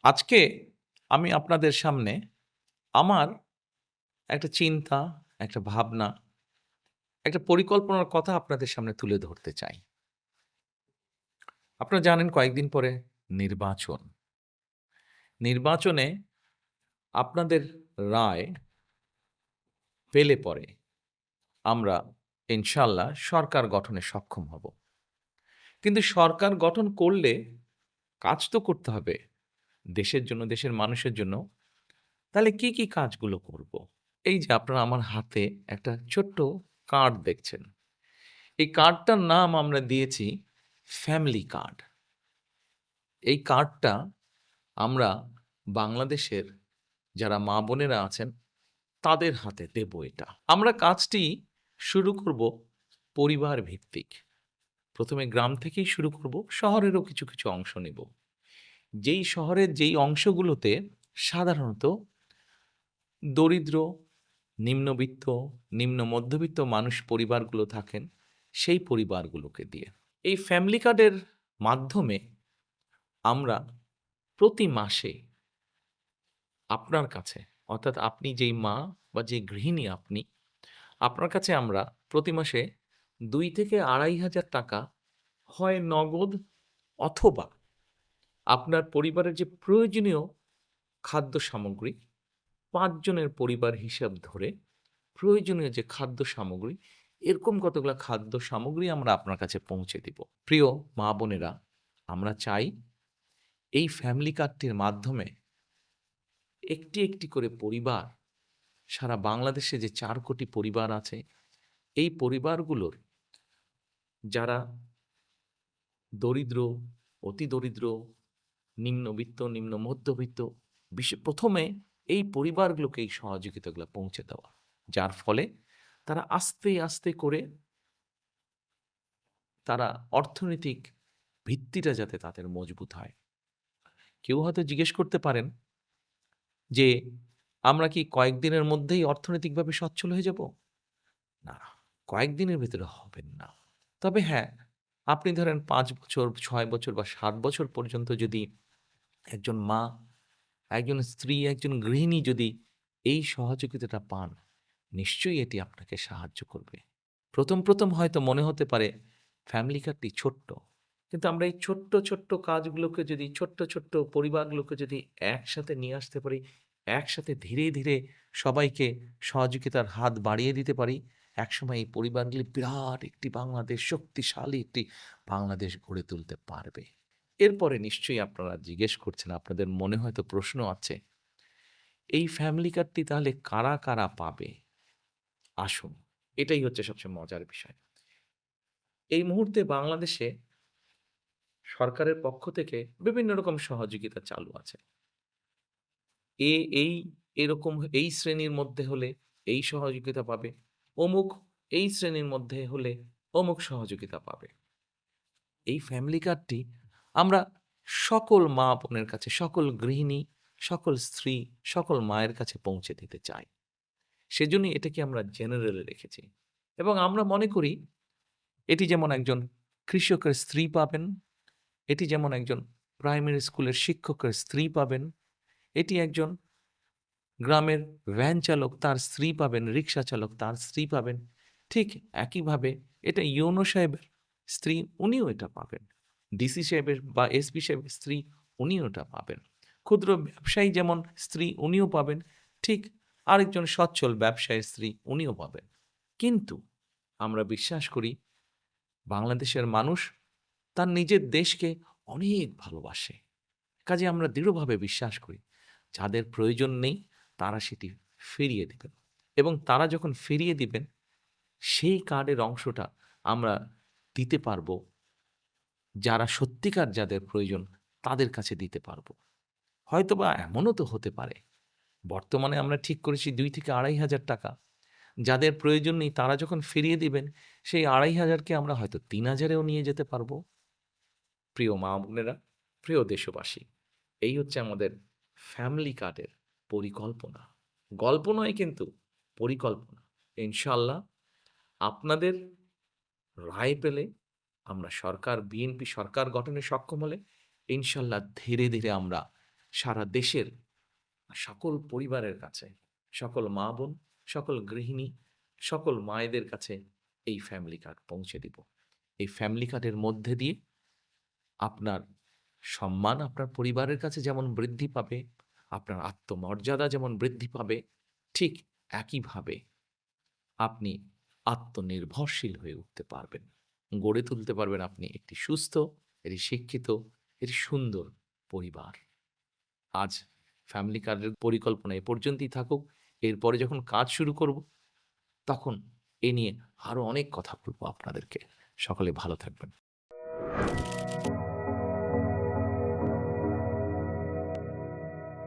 আজকে আমি আপনাদের সামনে আমার একটা চিন্তা, একটা ভাবনা, একটা পরিকল্পনার কথা আপনাদের সামনে তুলে ধরতে চাই। আপনারা জানেন কয়েকদিন পরে নির্বাচন। নির্বাচনে আপনাদের রায় পেলে পরে আমরা ইনশাআল্লাহ সরকার গঠনে সক্ষম হব। কিন্তু সরকার গঠন করলে কাজ তো করতে হবে দেশের জন্য, দেশের মানুষের জন্য। তাহলে কি কাজগুলো করব? এই যে আপনারা আমার হাতে একটা ছোট্ট কার্ড দেখছেন। এই কার্ডটার নাম আমরা দিয়েছি ফ্যামিলি কার্ড। এই কার্ডটা আমরা বাংলাদেশের যারা মা-বোনেরা আছেন তাদের হাতে দেব এটা। আমরা কাজটি শুরু করব পরিবার ভিত্তিক। ১ম এ গ্রাম থেকেই শুরু করব, শহরেরও কিছু অংশ নেব। যেই শহরের যেই অংশগুলোতে সাধারণত দরিদ্র, নিম্নবিত্ত, নিম্ন মধ্যবিত্ত মানুষ পরিবারগুলো থাকেন, সেই পরিবারগুলোকে দিয়ে। এই ফ্যামিলি কার্ডের মাধ্যমে আমরা প্রতি মাসে আপনার কাছে, অর্থাৎ আপনি যেই মা বা যে গৃহিণী আপনি, আপনার কাছে আমরা প্রতি মাসে ২ থেকে ৳২,৫০০ হয় নগদ অথবা আপনার পরিবারের যে প্রয়োজনীয় খাদ্য সামগ্রী, ৫ জনের পরিবার হিসাব ধরে প্রয়োজনীয় যে খাদ্য সামগ্রী, এরকম কতগুলা খাদ্য সামগ্রী আমরা আপনার কাছে পৌঁছে দিব। প্রিয় মা-বোনেরা, আমরা চাই এই ফ্যামিলি কার্ডটির মাধ্যমে একটি করে পরিবার, সারা বাংলাদেশে যে ৪ কোটি পরিবার আছে, এই পরিবারগুলোর যারা দরিদ্র, অতি দরিদ্র, নিম্নবিত্ত, নিম্ন মধ্যবিত্ত, ১ম এ এই পরিবারগুলোকে এই সহযোগিতাগুলা পৌঁছে দেওয়া। যার ফলে তারা আস্তে করে তারা অর্থনৈতিক ভিত্তিটা যাতে তাদের মজবুত হয়। কেউ হয়তো জিজ্ঞেস করতে পারেন যে, আমরা কি কয়েকদিনের মধ্যেই অর্থনৈতিকভাবে সচ্ছল হয়ে যাব? না, কয়েকদিনের ভেতরে হবেন না। তবে হ্যাঁ, আপনি ধরেন ৫ বছর, ৬ বছর বা ৭ বছর পর্যন্ত যদি একজন মা, একজন স্ত্রী, একজন গৃহিণী যদি এই সহযোগিতাটা পান, নিশ্চয়ই এটি আপনাকে সাহায্য করবে। ১ম হয়তো মনে হতে পারে ফ্যামিলি কার্ডটি ছোট্ট। কিন্তু আমরা এই ছোট্ট কাজগুলোকে যদি ছোট্ট পরিবারগুলোকে যদি একসাথে নিয়ে আসতে পারি, একসাথে ধীরে সবাইকে সহযোগিতার হাত বাড়িয়ে দিতে পারি, একসময় এই পরিবারগুলি বিরাট একটি বাংলাদেশ, শক্তিশালী একটি বাংলাদেশ গড়ে তুলতে পারবে। এরপরে নিশ্চয়ই আপনারা জিজ্ঞেস করছেন, আপনাদের মনে হয়তো প্রশ্ন আছে, এই ফ্যামিলি কার্ডটি তাহলে কারা পাবে? আসুন, এটাই হচ্ছে সবচেয়ে মজার বিষয়। এই মুহূর্তে বাংলাদেশে সরকারের পক্ষ থেকে বিভিন্ন রকম সহযোগিতা চালু আছে। এ এই এরকম এই শ্রেণীর মধ্যে হলে এই সহযোগিতা পাবে, অমুক এই শ্রেণীর মধ্যে হলে অমুক সহযোগিতা পাবে। এই ফ্যামিলি কার্ডটি আমরা সকল মা-বোনের কাছে, সকল গৃহিণী, সকল স্ত্রী, সকল মায়ের কাছে পৌঁছে দিতে চাই। সেজন্যই এটাকে আমরা জেনারেলে রেখেছি। এবং আমরা মনে করি এটি যেমন একজন কৃষকের স্ত্রী পাবেন, এটি যেমন একজন প্রাইমারি স্কুলের শিক্ষকের স্ত্রী পাবেন, এটি একজন গ্রামের ভ্যান চালক তার স্ত্রী পাবেন, রিক্সা চালক তার স্ত্রী পাবেন। ঠিক একইভাবে এটা ইউনো সাহেবের স্ত্রী, উনিও এটা পাবেন। ডিসি সাহেবের বা এসপি সাহেবের স্ত্রী, উনিও এটা পাবেন। ক্ষুদ্র ব্যবসায়ী যেমন স্ত্রী, উনিও পাবেন। ঠিক আরেকজন সচ্ছল ব্যবসায়ীর স্ত্রী, উনিও পাবেন। কিন্তু আমরা বিশ্বাস করি বাংলাদেশের মানুষ তার নিজের দেশকে অনেক ভালোবাসে। কাজেই আমরা দৃঢ়ভাবে বিশ্বাস করি যাদের প্রয়োজন নেই তারা সেটি ফিরিয়ে দিবেন। এবং তারা যখন ফিরিয়ে দিবেন সেই কার্ডের অংশটা আমরা দিতে পারবো যারা সত্যিকার যাদের প্রয়োজন তাদের কাছে দিতে পারবো। হয়তোবা এমনও তো হতে পারে বর্তমানে আমরা ঠিক করেছি ২ থেকে ৳২,৫০০ যাদের প্রয়োজন নেই তারা যখন ফিরিয়ে দিবেন সেই ৳২,৫০০ কে আমরা হয়তো ৩,০০০ এও নিয়ে যেতে পারবো। প্রিয় মা-বোনেরা, প্রিয় দেশবাসী, এই হচ্ছে আমাদের ফ্যামিলি কার্ডের পরিকল্পনা। গল্প নয় কিন্তু, পরিকল্পনা। ইনশাআল্লাহ আপনাদের রায় পেলে আমরা সরকার, বিএনপি সরকার গঠনে সক্ষম হলে ইনশাআল্লাহ ধীরে আমরা সারা দেশের সকল পরিবারের কাছে, সকল মা-বোন, সকল গৃহিণী, সকল মায়েদের কাছে এই ফ্যামিলি কার্ড পৌঁছে দিব। এই ফ্যামিলি কার্ডের মধ্যে দিয়ে আপনার সম্মান আপনার পরিবারের কাছে যেমন বৃদ্ধি পাবে, আপনার আত্মমর্যাদা যেমন বৃদ্ধি পাবে, ঠিক একইভাবে আপনি আত্মনির্ভরশীল হয়ে উঠতে পারবেন। গড়ে তুলতে পারবেন আপনি একটি সুস্থ, একটি শিক্ষিত, একটি সুন্দর পরিবার। আজ ফ্যামিলি কার্ডের পরিকল্পনা এ পর্যন্তই থাকুক। এরপরে যখন কাজ শুরু করব, তখন এ নিয়ে আরো অনেক কথা বলব আপনাদেরকে। সকলে ভালো থাকবেন।